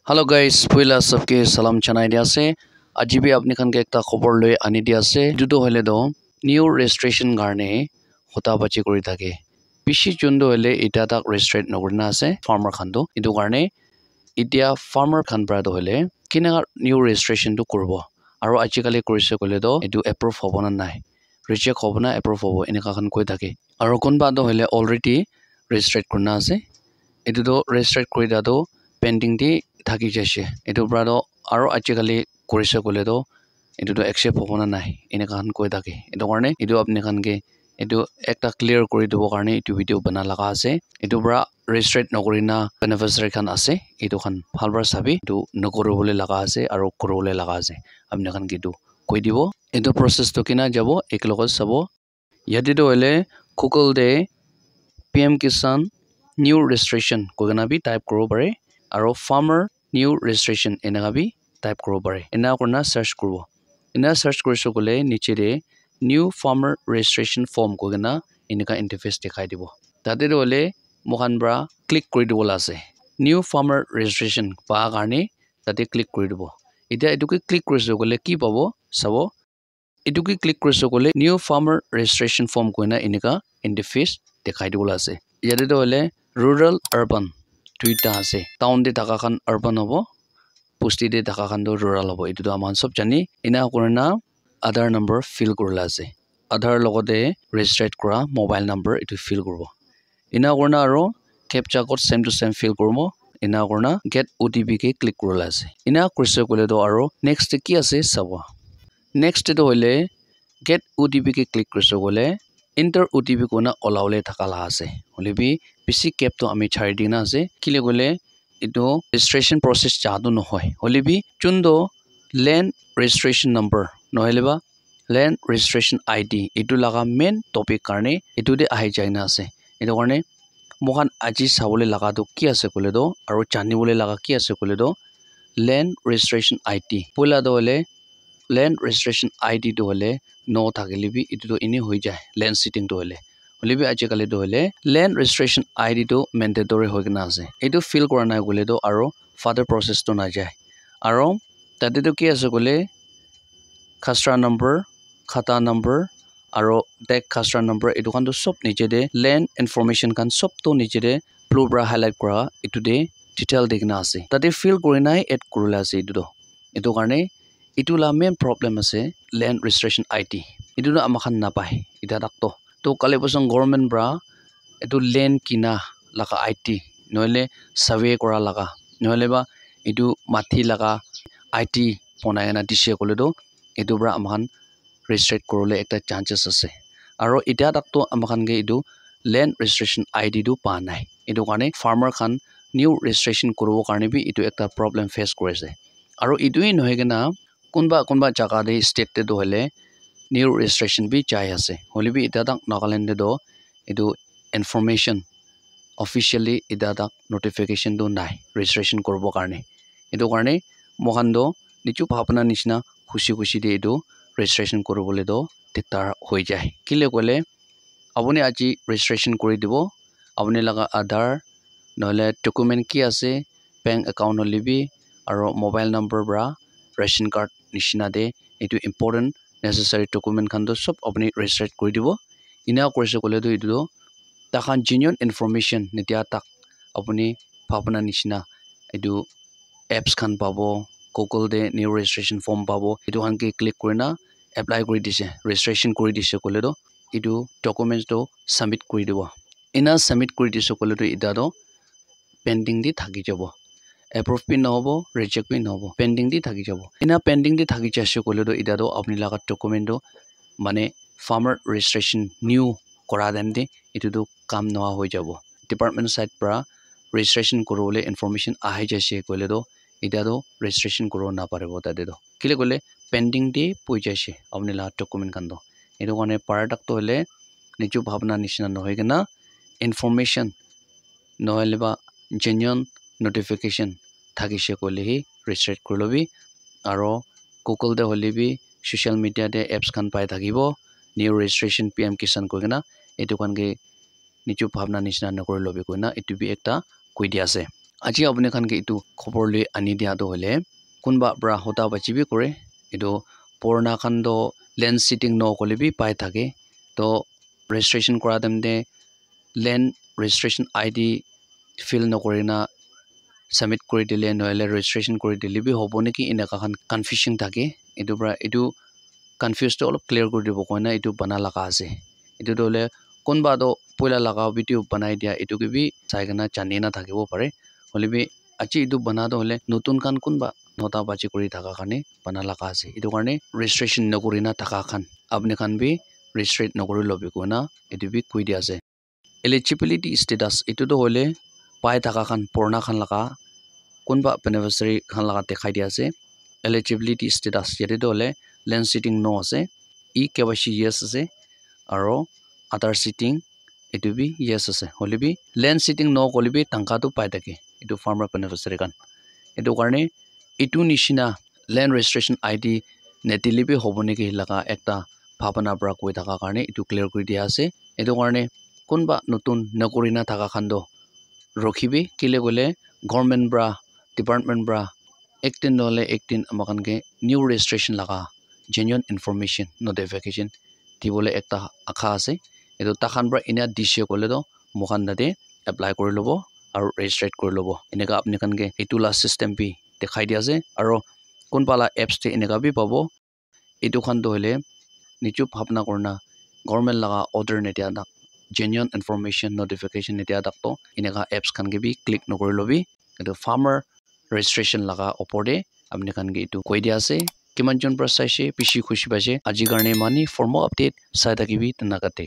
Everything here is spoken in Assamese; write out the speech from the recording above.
हेलो गाइस पहिला सबके सलाम चनाई दिया से আজি भी अपनी खान के एक खबर ले आनी दिया से जुदो हले दो न्यू रेजिस्ट्रेशन गारने होता बच्चे करी थाके पिछी जुंदो हले इटा तक रेजिस्ट्रेट नगरना से फार्मर खान दो इदो गारने इटिया फार्मर खान परा दो हले किना न्यू रेजिस्ट्रेशन दो करबो आरो आजिकाली करिसे कले दो इदो एप्रूव होबो ना नाय रिजेक्ट होबो ना एप्रूव होबो इनेका खान कोइ थाके आरो कोनबा दो हले अलरेडी रेजिस्ट्रेट करना से इदो दो रेजिस्ट्रेट करि दा दो पेंडिंग दी থাকি যাইছে এটো ব্রাডো আৰু আজিকালি কৰিছে কলে তো এটো একসেপ্ট হ'ব না নাই এনে কান কৈ থাকে এটো কাৰণে এটো আপনি কানকে এটো একটা ক্লিয়াৰ কৰি দিব কাৰণে এটো ভিডিও বনা লাগা আছে এটো ব্ৰা ৰেজিস্ট্ৰেট নকৰিনা বেনিফিচিয়াৰি খান আছে এটো খান ভালবাৰ চাবি এটো নকৰবলে লাগা আছে আৰু কৰবলে লাগা আছে আপনি কান কিটো কৈ দিব এটো প্ৰসেস তো কিনা যাব একলগত চাব ইয়াতে তো হলে গুগল দে PM কিষান নিউ ৰেজিস্ট্ৰেচন কোগনা বি টাইপ কৰিব পাৰে আৰু ফাৰ্মাৰ নিউ ৰেজিস্ট্ৰেচন এনেকা বি টাইপ কৰিব পাৰে এনা কৰনা সাৰ্চ কৰিব এনা সাৰ্চ কৰিছো গলে নিচে দে নিউ ফাৰ্মাৰ ৰেজিস্ট্ৰেচন ফৰ্ম কোগনা এনেকা ইন্টাৰফেস দেখাই দিব তাতে হলে মহান ব্ৰা ক্লিক কৰি দিব আছে নিউ ফাৰ্মাৰ ৰেজিস্ট্ৰেচন পা কাৰণে তাতে ক্লিক কৰি দিব এতিয়া এটুকে ক্লিক কৰিছো গলে কি পাব চাব এটুকে ক্লিক কৰিছো গলে নিউ ফাৰ্মাৰ ৰেজিস্ট্ৰেচন ফৰ্ম কোনা এনেকা ইন্টাৰফেস দেখাই দিব আছে ইয়াতে হলে rural urban দুইটা আছে টাউন দে টাকা খান urban হবো পুষ্টি দে টাকা খান rural হবো এটো আমান সব জানি ইনা কৰনা আধাৰ নম্বৰ ফিল কৰলা আছে আধাৰ লগতে ৰেজিস্ট্ৰেট কৰা মোবাইল নম্বৰ এটো ফিল কৰব ইনা কৰনা আৰু captcha code same to same fill কৰমো ইনা কৰনা গেট OTP কে ক্লিক কৰলা আছে ইনা কৰিছে কলে তো আৰু নেক্সট কি আছে চাব নেক্সট তো হলে গেট OTP কে ক্লিক কৰিছে গলে Enter OTP কোনা অলাওলে থাকালা আছে হলিবি পিসি ক্যাপ তো আমি ছাড়ি দিনা আছে কিলে গলে এটো রেজিস্ট্রেশন প্রসেস চাদু নহয় হলিবি চুন্দো ল্যান্ড রেজিস্ট্রেশন নাম্বার নহলেবা ল্যান্ড রেজিস্ট্রেশন ID এটো লাগা মেন টপিক কারণে এটো দে আহি যায়না আছে এটো কারণে মোখান আজি সাবলে লাগা তো কি আছে কলে দো আৰু জানিবলে লাগা কি আছে কলে দো ল্যান্ড রেজিস্ট্রেশন ID পয়লা দলে ল্যান্ড রেজিস্ট্রেশন ID তো হলে নো থাকিলিবি এটো তো ইনি হৈ যায় ল্যান্ড সিটিং তো হলে হলিবি আজিকালি তো হলে ল্যান্ড রেজিস্ট্রেশন ID তো ম্যান্ডেটরি হৈ গনা আছে এটো ফিল কৰা নাই গলে তো আৰু ফাদাৰ প্ৰসেস তো না যায় আৰু তাতে তো কি আছে গলে খাসৰা নম্বৰ খাতা নম্বৰ আৰু টেক খাসৰা নম্বৰ এটো কান তো সব নিচে দে ল্যান্ড ইনফৰমেশন কান সব তো নিচে দে ব্লু ব্ৰা হাইলাইট কৰা এটো দে ডিটেইল দেখনা আছে তাতে ফিল কৰি নাই এড কৰলা আছে এটো কাৰণে এটো লা মেন প্ৰবলেম আছে ল্যান্ড ৰেজিস্ট্ৰেশন ID এটো আমাখান না পায় এটা ডাক্তো তো কালে বসং গভর্নমেন্ট ব্রা এটো ল্যান্ড কিনা লাগা ID নহলে সার্ভে করা লাগা নহলে বা এটো মাটি লাগা ID বনায় না দিছে কলে তো এটো ব্রা আমাখান রেজিস্ট্রেট করলে একটা চান্সেস আছে আৰু এটা ডাক্তো আমাখান গে এটো ল্যান্ড ৰেজিস্ট্ৰেশন ID তো পা নাই এটো কাৰণে ফাৰ্মাৰ খান নিউ ৰেজিস্ট্ৰেশন কৰব কাৰণে বি এটো একটা প্ৰবলেম ফেস কৰেছে আৰু এটোই নহয় কেনা কোনবা জায়গা দে স্টেট তে তো হলে নিউ রেজিস্ট্রেশন বি চাই আছে হলিবি এটা তাক নাগাল্যান্ড দে এটো ইনফরমেশন অফিশিয়ালি এটা তাক নোটিফিকেশন তো নাই রেজিস্ট্রেশন করব কাৰণে এটো কাৰণে মহান দো নিচু ভাবনা নিচিনা খুশি দে এটো ৰেজিস্ট্ৰেশন কৰবলে দো দিগদাৰ হৈ যায় কিলে কলে আপুনি আজি ৰেজিস্ট্ৰেশন কৰি দিব আপুনি লাগা আধাৰ নহলে ডকুমেন্ট কি আছে বেংক একাউন্ট হলিবি আৰু mobile number bra ration card নিচিনা দে এটো ইম্পৰ্টেন্ট necessary document খান তো সব আপনি ৰেজিস্ট্ৰেট কৰি দিব ইনা কৰিছে কলে তো এটো তাখান genuine information নিতিয়া তাক আপনি ভাবনা নিচিনা এটো এপস খান পাবো গুগল দে নিউ রেজিস্ট্রেশন ফর্ম পাবো এটো হানকে ক্লিক কৰিনা এপ্লাই কৰি দিছে ৰেজিস্ট্ৰেশন কৰি দিছে কলে তো এটো ডকুমেন্টস তো সাবমিট কৰি দিব ইনা সাবমিট কৰি দিছে কলে তো এটা তো পেন্ডিং দি থাকি যাব এপ্রুভ পি নহব রিজেক্ট পি নহব পেন্ডিং দি থাকি যাব ইনা পেন্ডিং দি থাকি যাচ্ছে কলে তো এটা তো আপনি লাগা ডকুমেন্ট মানে ফার্মার রেজিস্ট্রেশন নিউ করা দেন দে এটো তো কাম নয়া হৈ যাব ডিপার্টমেন্ট সাইড পৰা রেজিস্ট্রেশন করবলে ইনফরমেশন আহি যাচ্ছে কলে তো এটা তো রেজিস্ট্রেশন করব না পারব তাতে তো কিলে কলে পেন্ডিং দি পই যাচ্ছে আপনি লাগা ডকুমেন্ট কান তো এটো কাৰণে পাৰাটাক তো হলে নিচু ভাবনা নিচিনা নহয় কেনা ইনফৰমেশন নহলে বা genuine notification থাকিছে কলেহি ৰেজিস্ট্ৰেট কৰি লবি আৰু গুগল দে হলিবি সোশ্যাল মিডিয়া দে এপস খান পাই থাকিব নিউ রেজিস্ট্রেশন PM কিষান কইনা এটো কানকে নিচু ভাবনা নিচিনা নকৰি লবি কইনা এটো বি একটা কই দি আছে আজি apni khan ke itu khobor le ani dia do hole kunba bra hota bachi bi kore itu purna khan do land sitting no kole bi pai thake to registration kora dem de land registration id fill no korina submit kori dile noile registration kori dile bi hobo neki inaka khan confusion thake itu bra itu confused to clear kori dibo koina itu bana laga ase itu dole konba do poila laga video banai dia itu ke bi saigana chani na thakibo pare hole bi achi itu bana do hole notun kan kunba nota bachi kori thaka kane bana laga ase itu karne registration no korina thaka khan apni khan bi register no kori lobi koina itu bi koi dia ase eligibility status itu do hole pai thaka khan purna khan laga kunba beneficiary khan laga dekhai dia ase eligibility status yete do hole land sitting no ase e KYC yes ase aro other sitting itu bi yes ase hole bi land sitting no kole bi tangka tu pai thake itu farmer beneficiary kan itu karne itu nishina land registration id netili bi hobone ki laga ekta bhabana bra koi thaka karne itu clear kori dia ase itu karne kunba notun nakorina thaka khando rokhibi kile gole government bra department bra ektin dole ektin amakan ke new registration laga genuine information notification dibole ekta akha ase edo takhan bra ina dishe kole do mokan date apply kori lobo aru register kori lobo eneka apni kan ke itu la system bi dekhai dia ase aro kunpala apps te eneka bi pabo itu khan do hole nichu bhabna korna government laga order netia dak genuine information notification netia dak to eneka apps khan ke bi click nokori lobi edo farmer registration laga opor de apni khan ke itu koi dia ase kiman jon pra saise bishi khushi baje aji garne mani formal update sai thakibi tanakate